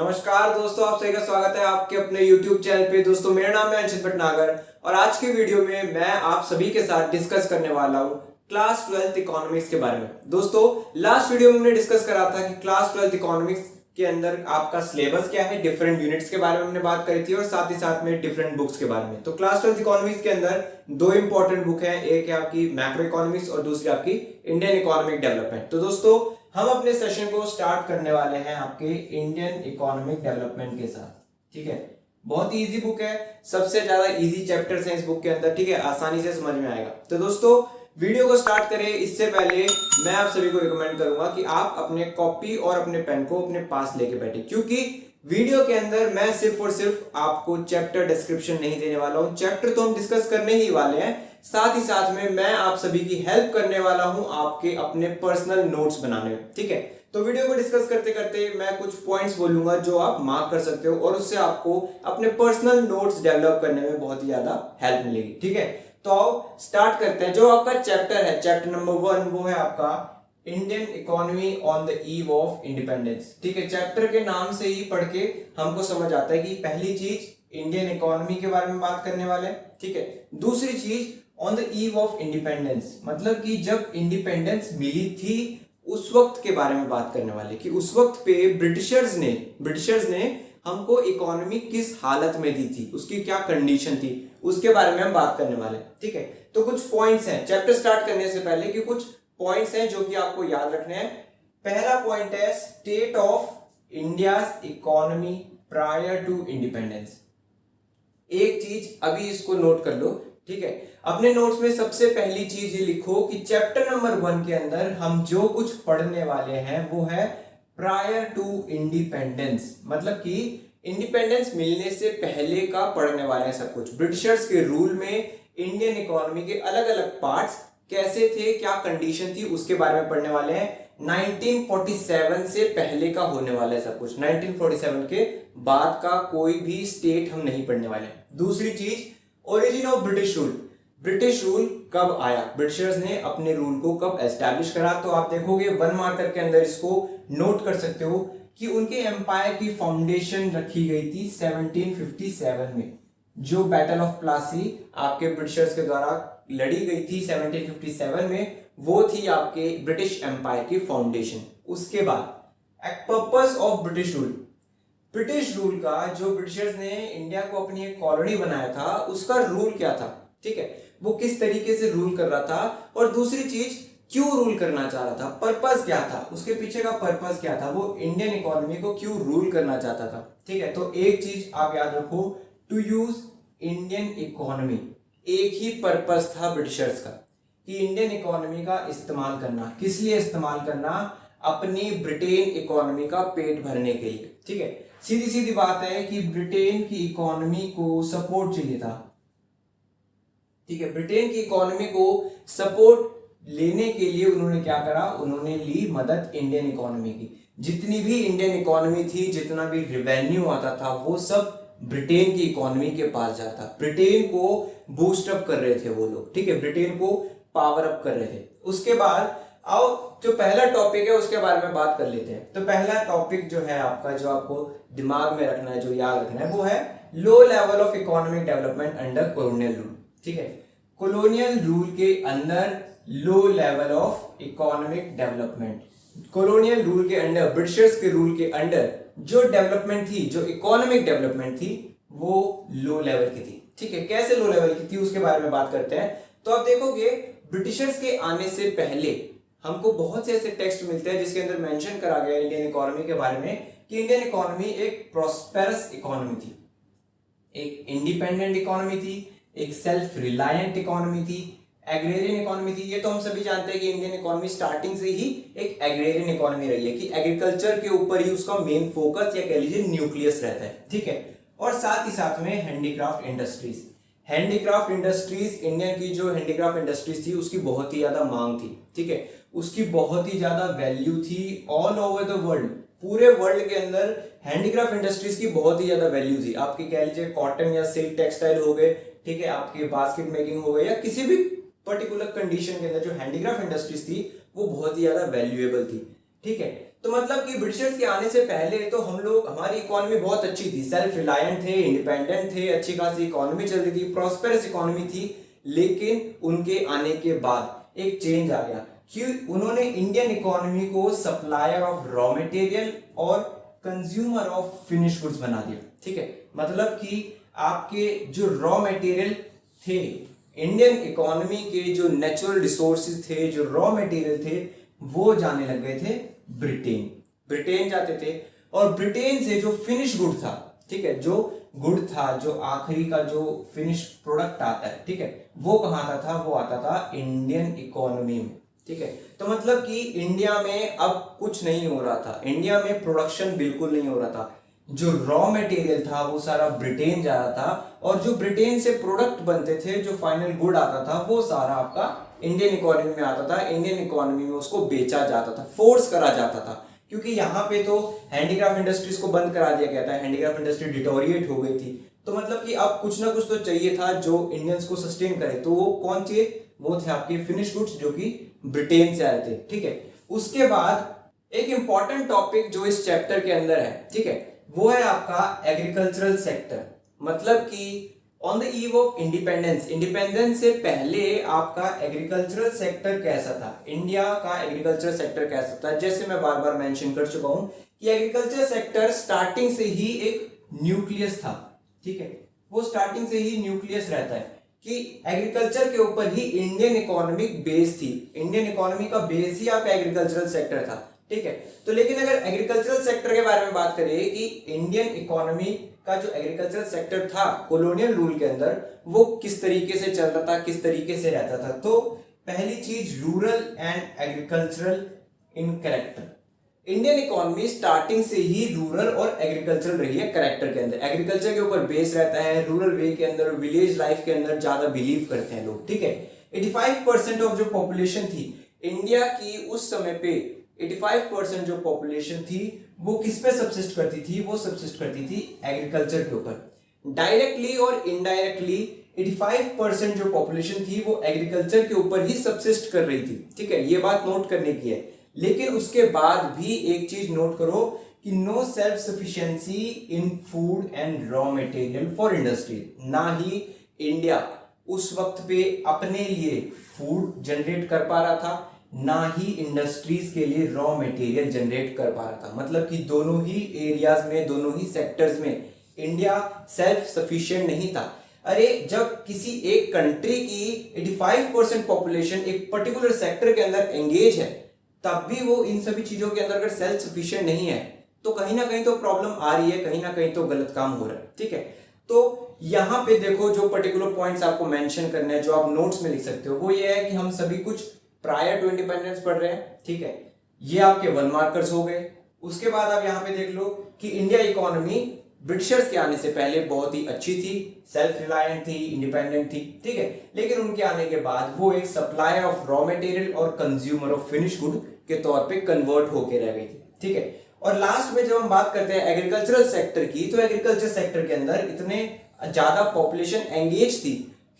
नमस्कार दोस्तों, आप सभी का स्वागत है आपके अपने YouTube चैनल पे। दोस्तों मेरा नाम है अंशित भटनागर और आज के वीडियो में मैं आप सभी के साथ डिस्कस करने वाला हूँ क्लास 12th इकोनॉमिक्स के बारे में। दोस्तों लास्ट वीडियो में हमने डिस्कस करा था कि क्लास 12th इकोनॉमिक्स के अंदर आपका सिलेबस क्या है, डिफरेंट यूनिट्स के बारे में हमने बात करी थी और साथ ही साथ में डिफरेंट बुक्स के बारे में। तो क्लास 12th इकोनॉमिक्स के अंदर दो इंपॉर्टेंट बुक है, एक है आपकी मैक्रो इकोनॉमिक्स और दूसरी आपकी इंडियन इकोनॉमिक डेवलपमेंट। तो दोस्तों हम अपने सेशन को स्टार्ट करने वाले हैं आपके इंडियन इकोनॉमिक डेवलपमेंट के साथ। ठीक है, बहुत ही इजी बुक है, सबसे ज्यादा इजी चैप्टर्स हैं इस बुक के अंदर। ठीक है, आसानी से समझ में आएगा। तो दोस्तों वीडियो को स्टार्ट करें इससे पहले मैं आप सभी को रिकमेंड करूंगा कि आप अपने कॉपी और अपने पेन को अपने पास लेके बैठे, क्योंकि वीडियो के अंदर मैं सिर्फ और सिर्फ आपको चैप्टर डिस्क्रिप्शन नहीं देने वाला हूं। चैप्टर तो हम डिस्कस करने ही वाले हैं, साथ ही साथ में मैं आप सभी की हेल्प करने वाला हूं आपके अपने पर्सनल नोट्स बनाने में। ठीक है, तो वीडियो को डिस्कस करते करते मैं कुछ पॉइंट्स बोलूंगा जो आप मार्क कर सकते हो और उससे आपको अपने पर्सनल नोट्स डेवलप करने में बहुत ही ज्यादा हेल्प मिलेगी। ठीक है, तो आओ स्टार्ट करते हैं। जो आपका चैप्टर है, चैप्टर नंबर 1, वो है आपका Indian economy on the eve of independence. ठीक है, चैप्टर के नाम से ही पढ़ के हमको समझ आता है कि पहली चीज इंडियन इकोनॉमी के बारे में बात करने वाले हैं। ठीक है, दूसरी चीज on the eve of independence, मतलब कि जब इंडिपेंडेंस मिली थी उस वक्त के बारे में बात करने वाले कि उस वक्त पे ब्रिटिशर्स ने हमको इकोनॉमी किस हालत में दी थी, उसकी क्या कंडीशन थी, उसके बारे में हम बात करने वाले। ठीक है, तो कुछ पॉइंट्स हैं चैप्टर स्टार्ट करने से पहले कि कुछ पॉइंट्स हैं जो कि आपको याद रखने हैं। पहला पॉइंट है state of India's economy prior to independence. एक चीज अभी इसको नोट कर लो। ठीक है, अपने नोट्स में सबसे पहली चीज ये लिखो कि चैप्टर नंबर 1 के अंदर हम जो कुछ पढ़ने वाले हैं वो है प्रायर टू इंडिपेंडेंस, मतलब कि इंडिपेंडेंस मिलने से पहले का पढ़ने वाले हैं सब कुछ। ब्रिटिशर्स के रूल में इंडियन इकोनॉमी के अलग अलग पार्ट्स कैसे थे, क्या कंडीशन थी, उसके बारे में पढ़ने वाले हैं। 1947 से पहले का होने वाला है सब कुछ, 1947 के बाद का कोई भी स्टेट हम नहीं पढ़ने वाले। दूसरी चीज origin of British rule, British rule कब आया, ब्रिटिशर्स ने अपने रूल को कब एस्टैब्लिश करा। तो आप देखोगे 1 मार्कर के अंदर इसको नोट कर सकते हो कि उनके एम्पायर की फाउंडेशन रखी गई थी 1757 में। जो बैटल ऑफ प्लासी आपके ब्रिटिशर्स के द्वारा लड़ी गई थी 1757 में, वो थी आपके ब्रिटिश एम्पायर की फाउंडेशन। उसके बाद एक purpose of British rule, British rule का जो ब्रिटिशर्स ने इंडिया को अपनी एक कॉलोनी बनाया था उसका रूल क्या था। ठीक है, वो किस तरीके से रूल कर रहा था, और दूसरी चीज क्यों रूल करना चाह रहा था, पर्पस क्या था, उसके पीछे का पर्पस क्या था, वो इंडियन इकोनॉमी को क्यों रूल करना चाहता था। ठीक है, तो एक चीज आप याद रखो, टू यूज इंडियन इकोनॉमी, एक ही पर्पस था ब्रिटिशर्स का कि इंडियन इकोनॉमी का इस्तेमाल करना। किस लिए इस्तेमाल करना, अपनी ब्रिटेन इकोनॉमी का पेट भरने के लिए। ठीक है, सीधी सीधी बात है कि ब्रिटेन की इकोनॉमी को सपोर्ट चाहिए था। ठीक है, ब्रिटेन की इकोनॉमी को सपोर्ट लेने के लिए उन्होंने क्या करा, उन्होंने ली मदद इंडियन इकोनॉमी की। जितनी भी इंडियन इकोनॉमी थी, जितना भी रिवेन्यू आता था, वो सब ब्रिटेन की इकोनॉमी के पास जाता। ब्रिटेन को बूस्ट अप कर रहे थे वो लोग। ठीक है, ब्रिटेन को पावर अप कर रहे थे। उसके बाद आओ जो पहला टॉपिक है उसके बारे में बात कर लेते हैं। तो पहला टॉपिक जो है आपका, जो आपको दिमाग में रखना है, जो याद रखना है, वो है low level of economic development under colonial rule. ठीक है, कॉलोनियल रूल के अंदर low level of economic development, colonial rule के अंडर, ब्रिटिशर्स के रूल के अंडर जो डेवलपमेंट थी, जो इकोनॉमिक डेवलपमेंट थी, वो लो लेवल की थी। ठीक है, कैसे लो लेवल की थी उसके बारे में बात करते हैं। तो आप देखोगे ब्रिटिशर्स के आने से पहले हमको बहुत से ऐसे टेक्स्ट मिलते हैं जिसके अंदर मेंशन करा गया इंडियन इकोनॉमी के बारे में कि इंडियन इकोनॉमी एक प्रॉस्पेरस इकोनॉमी थी, एक इंडिपेंडेंट इकोनॉमी थी, एक सेल्फ रिलायंट इकोनॉमी थी, एग्रेरियन इकोनॉमी थी। ये तो हम सभी जानते हैं कि इंडियन इकोनॉमी स्टार्टिंग से ही एक एग्रेरियन इकोनॉमी रही है, कि एग्रीकल्चर के ऊपर ही उसका मेन फोकस या कह लीजिए न्यूक्लियस रहता है। ठीक है, और साथ ही साथ में handicraft industries, handicraft industries, Indian की जो हैंडीक्राफ्ट इंडस्ट्रीज थी उसकी बहुत ही ज्यादा मांग थी। ठीक है, उसकी बहुत ही ज्यादा वैल्यू थी ऑल ओवर द वर्ल्ड, पूरे वर्ल्ड के अंदर हैंडीक्राफ्ट इंडस्ट्रीज की बहुत ही ज्यादा वैल्यू थी। आपकी कह लीजिए कॉटन या सिल्क टेक्सटाइल हो गए, ठीक है, आपके बास्केट मेकिंग हो गए, या किसी भी पर्टिकुलर कंडीशन के अंदर जो हैंडीक्राफ्ट इंडस्ट्रीज थी वो बहुत ही ज्यादा वैल्यूएबल थी। ठीक है, तो मतलब कि ब्रिटिशर्स के आने से पहले तो हमारी इकोनॉमी बहुत अच्छी थी, सेल्फ रिलायंट थे, इंडिपेंडेंट थे, अच्छी खासी इकोनॉमी चल रही थी, प्रॉस्पेरस इकोनॉमी थी। लेकिन उनके आने के बाद एक चेंज आ गया कि उन्होंने इंडियन इकोनॉमी को सप्लायर ऑफ रॉ मटेरियल और कंज्यूमर ऑफ फिनिश गुड्स बना दिया। ठीक है, मतलब कि आपके जो रॉ मटेरियल थे, इंडियन इकोनॉमी के जो नेचुरल रिसोर्सेज थे, जो रॉ मटेरियल थे, वो जाने लग गए थे ब्रिटेन जाते थे। और ब्रिटेन से जो फिनिश गुड था, ठीक है, जो गुड था, जो आखिरी का जो फिनिश प्रोडक्ट आता है, ठीक है, वो कहाँ आता था? वो आता था इंडियन इकोनॉमी में। ठीक है, तो मतलब कि इंडिया में अब कुछ नहीं हो रहा था, इंडिया में प्रोडक्शन बिल्कुल नहीं हो रहा था। जो रॉ मटेरियल था वो सारा ब्रिटेन जा रहा था, और जो ब्रिटेन से प्रोडक्ट बनते थे, जो फाइनल गुड आता था, वो सारा आपका इंडियन इकोनॉमी में आता था। इंडियन इकोनॉमी में उसको बेचा जाता था, फोर्स करा जाता था, क्योंकि यहाँ पे तो हैंडीक्राफ्ट इंडस्ट्रीज को बंद करा दिया गया था, हैंडीक्राफ्ट इंडस्ट्री डिटोरिएट हो गई थी। तो मतलब कि अब कुछ ना कुछ तो चाहिए था जो इंडियंस को सस्टेन करे। तो वो कौन थे? वो थे आपके फिनिश गुड्स, जो कि ब्रिटेन से आए थे। ठीक है, उसके बाद एक इंपॉर्टेंट टॉपिक जो इस चैप्टर के अंदर है, ठीक है, वो है आपका एग्रीकल्चरल सेक्टर। मतलब कि on the eve of independence से पहले आपका एग्रीकल्चरल सेक्टर कैसा था, इंडिया का एग्रीकल्चरल सेक्टर कैसा था? जैसे मैं बार बार मेंशन कर चुका हूं कि एग्रीकल्चर सेक्टर स्टार्टिंग से ही एक न्यूक्लियस था। ठीक है, वो स्टार्टिंग से ही न्यूक्लियस रहता है कि एग्रीकल्चर के ऊपर ही इंडियन इकोनॉमिक बेस थी, इंडियन इकोनॉमी का बेस ही आपका एग्रीकल्चरल सेक्टर था। ठीक है, तो लेकिन अगर एग्रीकल्चरल सेक्टर के बारे में बात करें कि इंडियन इकोनॉमी का जो एग्रीकल्चरल सेक्टर था कॉलोनियल रूल के अंदर, वो किस तरीके से चल रहा था, किस तरीके से रहता था? तो पहली चीज, rural and agricultural in character. Indian economy starting से ही रूरल और एग्रीकल्चरल रही है कैरेक्टर के अंदर, एग्रीकल्चर के ऊपर बेस रहता है, रूरल वे के अंदर, विलेज लाइफ के अंदर ज्यादा बिलीव करते हैं लोग। ठीक है, 85% ऑफ जो पॉपुलेशन थी इंडिया की उस समय पे, 85% जो पॉपुलेशन थी वो किस पे सब्सिस्ट करती थी? वो सब्सिस्ट करती थी एग्रीकल्चर के ऊपर। डायरेक्टली और इनडायरेक्टली 85% जो पॉपुलेशन थी वो एग्रीकल्चर के ऊपर ही सब्सिस्ट कर रही थी। ठीक है, ये बात नोट करने की है। लेकिन उसके बाद भी एक चीज नोट करो कि no self sufficiency in food and raw material for industry. ना ही इंडिया उस वक्त पे अपने लिए फूड जनरेट कर पा रहा था, ना ही इंडस्ट्रीज के लिए रॉ मटेरियल जनरेट कर पा रहा था। मतलब कि दोनों ही एरियाज में, दोनों ही सेक्टर्स में इंडिया सेल्फ सफिशिएंट नहीं था। अरे जब किसी एक कंट्री की 85% पॉपुलेशन एक पर्टिकुलर सेक्टर के अंदर एंगेज है, तब भी वो इन सभी चीजों के अंदर अगर सेल्फ सफिशिएंट नहीं है, तो कहीं ना कहीं तो प्रॉब्लम आ रही है, कहीं ना कहीं तो गलत काम हो रहा है। ठीक है, तो यहां पे देखो जो पर्टिकुलर पॉइंट्स आपको मेंशन करने हैं, जो आप नोट्स में लिख सकते हो, वो ये है कि हम सभी कुछ प्रायर टू इंडिपेंडेंस पढ़ रहे हैं। ठीक है, ये आपके 1 मार्कर्स हो गए। उसके बाद आप यहाँ पे देख लो कि इंडिया इकोनॉमी ब्रिटिशर्स के आने से पहले बहुत ही अच्छी थी, सेल्फ रिलायंट थी, इंडिपेंडेंट थी। ठीक है, लेकिन उनके आने के बाद वो एक सप्लायर ऑफ रॉ मटेरियल और कंज्यूमर ऑफ फिनिश गुड के तौर पे कन्वर्ट होके रह गई थी। ठीक है, और लास्ट में जब हम बात करते हैं एग्रीकल्चरल सेक्टर की, तो एग्रीकल्चर सेक्टर के अंदर इतने ज्यादा पॉपुलेशन एंगेज थी,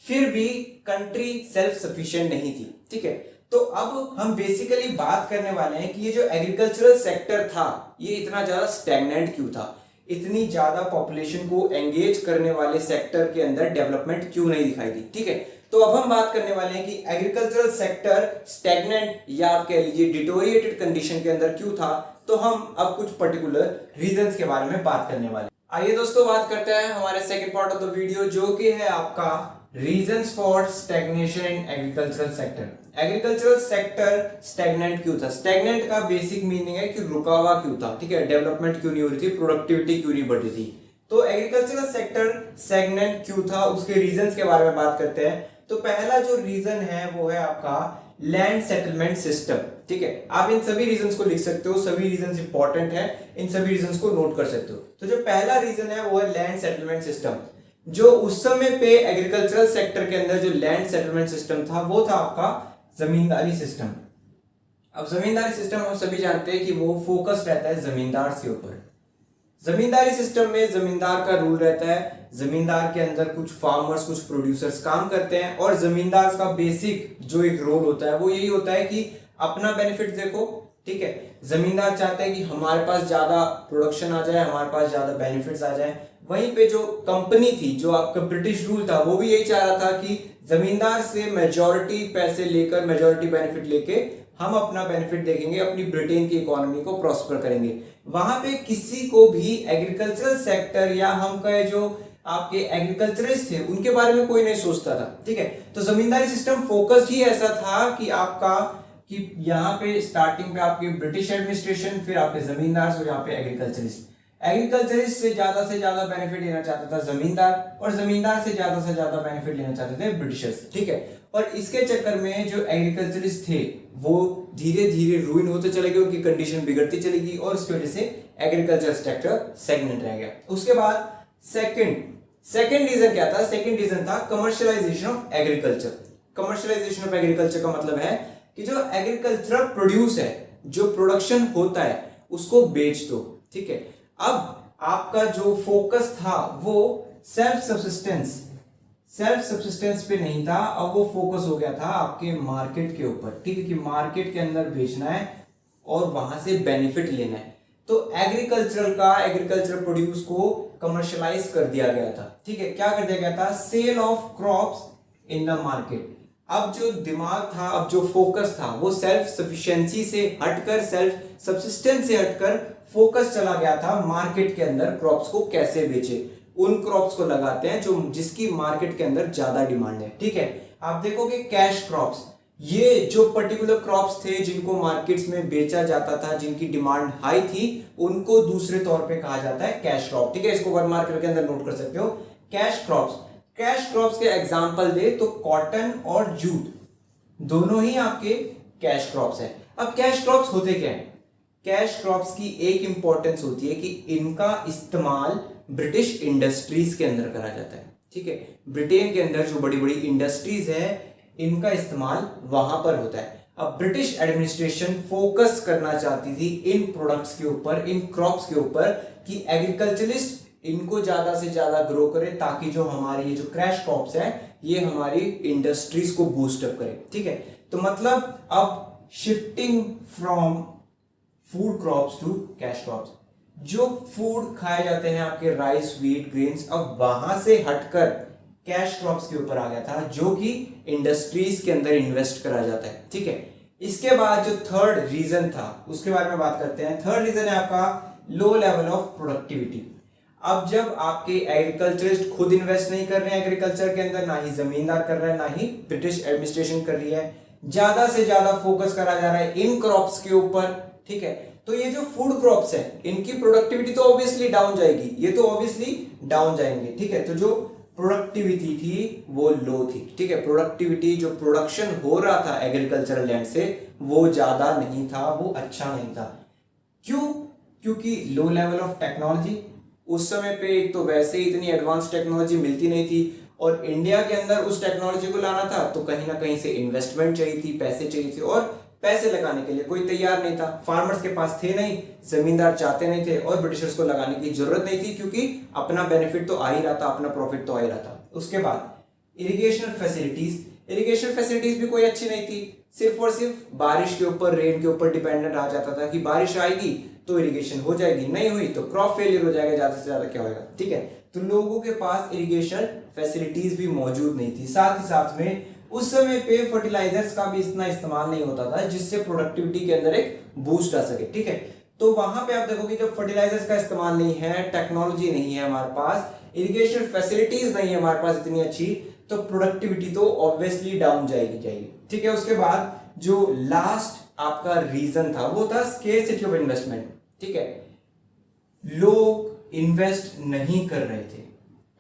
फिर भी कंट्री सेल्फ सफिशिएंट नहीं थी। ठीक है, तो अब हम बेसिकली बात करने वाले हैं कि ये जो एग्रीकल्चरल सेक्टर था, ये इतना ज्यादा स्टैग्नेंट क्यों था, इतनी ज्यादा पॉपुलेशन को एंगेज करने वाले सेक्टर के अंदर डेवलपमेंट क्यों नहीं दिखाई दी। ठीक है, तो अब हम बात करने वाले हैं कि एग्रीकल्चरल सेक्टर स्टैग्नेंट या आप कह लीजिए डिटोरिएटेड कंडीशन के अंदर क्यों था। तो हम अब कुछ पर्टिकुलर रीजंस के बारे में बात करने वाले हैं। आइए दोस्तों बात करते हैं हमारे second part of the video, जो कि है आपका reasons for stagnation in agricultural sector. Agricultural sector stagnant क्यों था? स्टैग्नेंट का बेसिक मीनिंग है कि रुका हुआ क्यों था। ठीक है, डेवलपमेंट क्यों नहीं हो रही थी, प्रोडक्टिविटी क्यों नहीं बढ़ रही थी। तो एग्रीकल्चरल सेक्टर स्टैग्नेंट क्यों था, उसके रीजंस के बारे में बात करते हैं। तो पहला जो रीजन है वो है आपका लैंड सेटलमेंट सिस्टम। ठीक है, आप इन सभी रीजंस को लिख सकते हो, सभी रीजंस इंपॉर्टेंट है, इन सभी रीजंस को नोट कर सकते हो। तो जो पहला रीजन है वो है लैंड सेटलमेंट सिस्टम। जो उस समय पे एग्रीकल्चरल सेक्टर के अंदर जो लैंड सेटलमेंट सिस्टम था वो था आपका जमींदारी सिस्टम। अब जमींदारी सिस्टम हम सभी जानते हैं कि वो फोकस रहता है जमींदार के ऊपर। जमींदारी सिस्टम में जमींदार का रूल रहता है, जमींदार के अंदर कुछ फार्मर्स, कुछ प्रोड्यूसर्स काम करते हैं, और जमींदार का बेसिक जो एक रोल होता है वो यही होता है कि अपना बेनिफिट देखो, ठीक है, जमींदार चाहते हैं कि हमारे पास ज्यादा प्रोडक्शन आ जाए, हमारे पास ज्यादा बेनिफिट्स आ जाए। वहीं पे जो कंपनी थी, जो आपका ब्रिटिश रूल था, वो भी यही चाह रहा था कि जमींदार से मेजॉरिटी पैसे लेकर, मेजॉरिटी बेनिफिट लेके हम अपना बेनिफिट देखेंगे, अपनी ब्रिटेन की इकोनॉमी को प्रॉस्पर करेंगे। वहां पे किसी को भी एग्रीकल्चरल सेक्टर या हम कहे जो आपके एग्रीकल्चरिस्ट थे उनके बारे में कोई नहीं सोचता था। ठीक है, तो जमींदारी सिस्टम फोकस्ड ही ऐसा था कि आपका कि यहाँ पे स्टार्टिंग पे आपके ब्रिटिश एडमिनिस्ट्रेशन, फिर आपके जमींदार और यहाँ पे एग्रीकल्चरिस्ट। एग्रीकल्चरिस्ट से ज्यादा बेनिफिट लेना चाहता था जमींदार, और जमींदार से ज्यादा बेनिफिट लेना चाहते थे ब्रिटिशर्स। ठीक है, और इसके चक्कर में जो एग्रीकल्चरिस्ट थे वो धीरे धीरे रूइन होते चले गए, उनकी कंडीशन बिगड़ती चली गई, और उसकी वजह से एग्रीकल्चर सेक्टर स्टैग्नेंट रह गया। उसके बाद सेकंड रीजन क्या था? सेकंड रीजन था commercialisation of agriculture. Commercialisation of agriculture का मतलब है कि जो एग्रीकल्चरल प्रोड्यूस है, जो प्रोडक्शन होता है, उसको बेच दो। ठीक है, अब आपका जो फोकस था वो सेल्फ सब्सिस्टेंस पे नहीं था, अब वो फोकस हो गया था आपके मार्केट के ऊपर। ठीक है, कि मार्केट के अंदर बेचना है और वहां से बेनिफिट लेना है। तो एग्रीकल्चरल प्रोड्यूस को कमर्शियलाइज कर दिया गया था। ठीक है, क्या कर दिया गया था? Sale of crops in the market. अब जो दिमाग था, अब जो फोकस था, वो सेल्फ सफिशिएंसी से हटकर, सेल्फ सब्सिस्टेंस से हटकर फोकस चला गया था मार्केट के अंदर क्रॉप्स को कैसे बेचे। उन क्रॉप्स को लगाते हैं जो जिसकी मार्केट के अंदर ज्यादा डिमांड है। ठीक है, आप देखोगे कैश क्रॉप्स, ये जो पर्टिकुलर क्रॉप्स थे जिनको मार्केट्स में बेचा जाता था, जिनकी डिमांड हाई थी, उनको दूसरे तौर पे कहा जाता है कैश क्रॉप। ठीक है, इसको वन मार्कर के अंदर नोट कर सकते हो, कैश क्रॉप्स के एग्जांपल दे तो कॉटन और जूट दोनों ही आपके कैश क्रॉप्स हैं। अब कैश क्रॉप्स होते क्या हैं? कैश क्रॉप्स की एक इंपॉर्टेंस होती है कि इनका इस्तेमाल ब्रिटिश इंडस्ट्रीज के अंदर करा जाता है। ठीक है, ब्रिटेन के अंदर जो बड़ी बड़ी इंडस्ट्रीज है, इनका इस्तेमाल वहां पर होता है। अब ब्रिटिश एडमिनिस्ट्रेशन फोकस करना चाहती थी इन प्रोडक्ट्स के ऊपर, इन क्रॉप्स के ऊपर, कि एग्रीकल्चरिस्ट इनको ज्यादा से ज्यादा ग्रो करे, ताकि जो हमारी ये जो क्रैश क्रॉप्स है ये हमारी इंडस्ट्रीज को बूस्ट अप करे। ठीक है, तो मतलब अब shifting from food crops to cash crops, जो फूड खाए जाते हैं आपके राइस, व्हीट, ग्रेन्स, अब वहां से हटकर कैश क्रॉप्स के ऊपर आ गया था, जो कि इंडस्ट्रीज के अंदर इन्वेस्ट करा जाता है। ठीक है, इसके बाद जो थर्ड रीजन था उसके बारे में बात करते हैं। थर्ड रीजन है आपका लो लेवल ऑफ प्रोडक्टिविटी। अब जब आपके एग्रीकल्चरिस्ट खुद इन्वेस्ट नहीं कर रहे हैं एग्रीकल्चर के अंदर, ना ही जमींदार कर रहा है, ना ही ब्रिटिश एडमिनिस्ट्रेशन कर रही है, ज्यादा से ज्यादा फोकस करा जा रहा है इन क्रॉप्स के ऊपर। ठीक है, तो ये जो फूड क्रॉप्स है इनकी प्रोडक्टिविटी तो ऑब्वियसली डाउन जाएगी, ये तो ऑब्वियसली डाउन जाएंगे। ठीक है, तो जो प्रोडक्टिविटी थी वो लो थी। ठीक है, प्रोडक्टिविटी, जो प्रोडक्शन हो रहा था एग्रीकल्चरल लैंड से, वो ज्यादा नहीं था, वो अच्छा नहीं था। क्यों? क्योंकि लो लेवल ऑफ टेक्नोलॉजी। उस समय पे एक तो वैसे ही इतनी एडवांस टेक्नोलॉजी मिलती नहीं थी, और इंडिया के अंदर उस टेक्नोलॉजी को लाना था तो कहीं ना कहीं से इन्वेस्टमेंट चाहिए थी, पैसे चाहिए थे, और पैसे लगाने के लिए कोई तैयार नहीं था। फार्मर्स के पास थे नहीं, जमींदार चाहते नहीं थे, और ब्रिटिशर्स को लगाने की जरूरत नहीं थी, क्योंकि अपना बेनिफिट तो आ ही रहा था, अपना प्रॉफिट तो आ ही रहा था। उसके बाद इरिगेशन फैसिलिटीज भी कोई अच्छी नहीं थी। सिर्फ और सिर्फ बारिश के ऊपर, रेन के ऊपर डिपेंडेंट आ जाता था कि बारिश आएगी तो इरिगेशन हो जाएगी, नहीं हुई तो क्रॉप फेलियर हो जाएगा, ज्यादा से ज्यादा क्या होगा। ठीक है, तो लोगों के पास इरिगेशन फैसिलिटीज भी मौजूद नहीं थी। साथ ही साथ में उस समय पे फर्टिलाइजर्स का भी इतना इस्तेमाल नहीं होता था जिससे प्रोडक्टिविटी के अंदर एक बूस्ट आ सके। ठीक है, तो वहां पे आप देखोगे जब फर्टिलाइजर्स का इस्तेमाल नहीं है, टेक्नोलॉजी नहीं है हमारे पास, इरिगेशन फैसिलिटीज नहीं है हमारे पास इतनी अच्छी, तो प्रोडक्टिविटी तो ऑब्वियसली डाउन जाएगी। ठीक है, उसके बाद जो लास्ट आपका रीजन था वो था स्केर्सिटी ऑफ इन्वेस्टमेंट। ठीक है, लोग इन्वेस्ट नहीं कर रहे थे,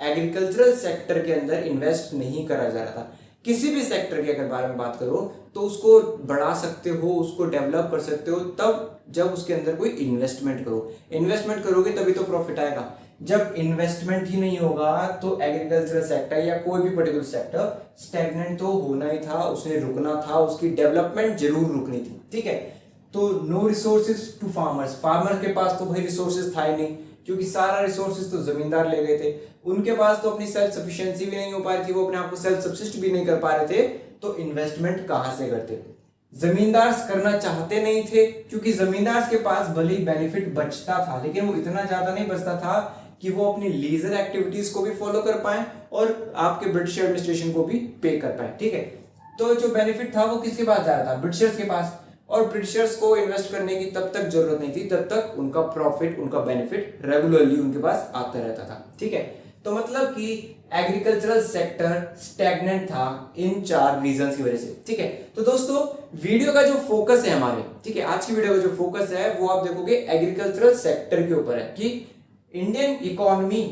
एग्रीकल्चरल सेक्टर के अंदर इन्वेस्ट नहीं करा जा रहा था। किसी भी सेक्टर के अगर बारे में बात करो तो उसको बढ़ा सकते हो, उसको डेवलप कर सकते हो तब जब उसके अंदर कोई इन्वेस्टमेंट करो। इन्वेस्टमेंट करोगे तभी तो प्रॉफिट आएगा। जब इन्वेस्टमेंट ही नहीं होगा तो एग्रीकल्चरल सेक्टर या कोई भी पर्टिकुलर सेक्टर स्टैग्नेंट तो होना ही था, उसने रुकना था, उसकी डेवलपमेंट जरूर रुकनी थी। ठीक है, तो नो रिसोर्सेज टू फार्मर के पास तो भाई रिसोर्सेज था ही नहीं, क्योंकि सारा रिसोर्सेज तो जमींदार ले गए थे। उनके पास तो अपनी सेल्फ सफिशिएंसी भी नहीं हो पा रही थी, वो अपने आप को सेल्फ सब्सिस्ट भी नहीं कर पा रहे थे, तो इन्वेस्टमेंट कहां से करते। जमींदार करना चाहते नहीं थे, क्योंकि जमींदार के पास भले ही बेनिफिट बचता था लेकिन वो इतना ज्यादा नहीं बचता था कि वो अपनी लीजर एक्टिविटीज को भी फॉलो कर पाए और आपके ब्रिटिश एडमिनिस्ट्रेशन को भी पे कर पाए। ठीक है, तो जो बेनिफिट था वो किसके पास जा रहा था? ब्रिटिशर्स के पास। और ब्रिटिशर्स को इन्वेस्ट करने की तब तक जरूरत नहीं थी, तब तक उनका प्रॉफिट, उनका बेनिफिट रेगुलरली उनके पास आता रहता था। ठीक है, तो मतलब कि एग्रीकल्चरल सेक्टर स्टैग्नेंट था इन 4 रीजंस की वजह से। ठीक है, तो दोस्तों वीडियो का जो फोकस है हमारे, ठीक है, आज की वीडियो का जो फोकस है वो आप देखोगे एग्रीकल्चरल सेक्टर के ऊपर है कि इंडियन इकोनॉमी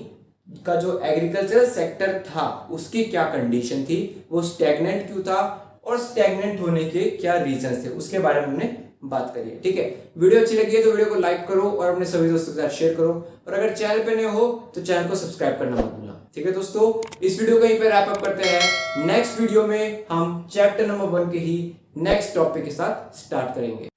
का जो एग्रीकल्चरल सेक्टर था उसकी क्या कंडीशन थी, वो स्टैग्नेंट क्यों था और स्टैग्नेंट होने के क्या रीजंस थे, उसके बारे में हमने बात करी है। ठीक है, वीडियो अच्छी लगी है तो वीडियो को लाइक करो और अपने सभी दोस्तों के साथ शेयर करो, और अगर चैनल पे नए हो तो चैनल को सब्सक्राइब करना मत भूलना। ठीक है दोस्तों, इस वीडियो को यहीं पे रैप अप करते हैं। नेक्स्ट वीडियो में हम चैप्टर नंबर 1 के ही नेक्स्ट टॉपिक के साथ स्टार्ट करेंगे।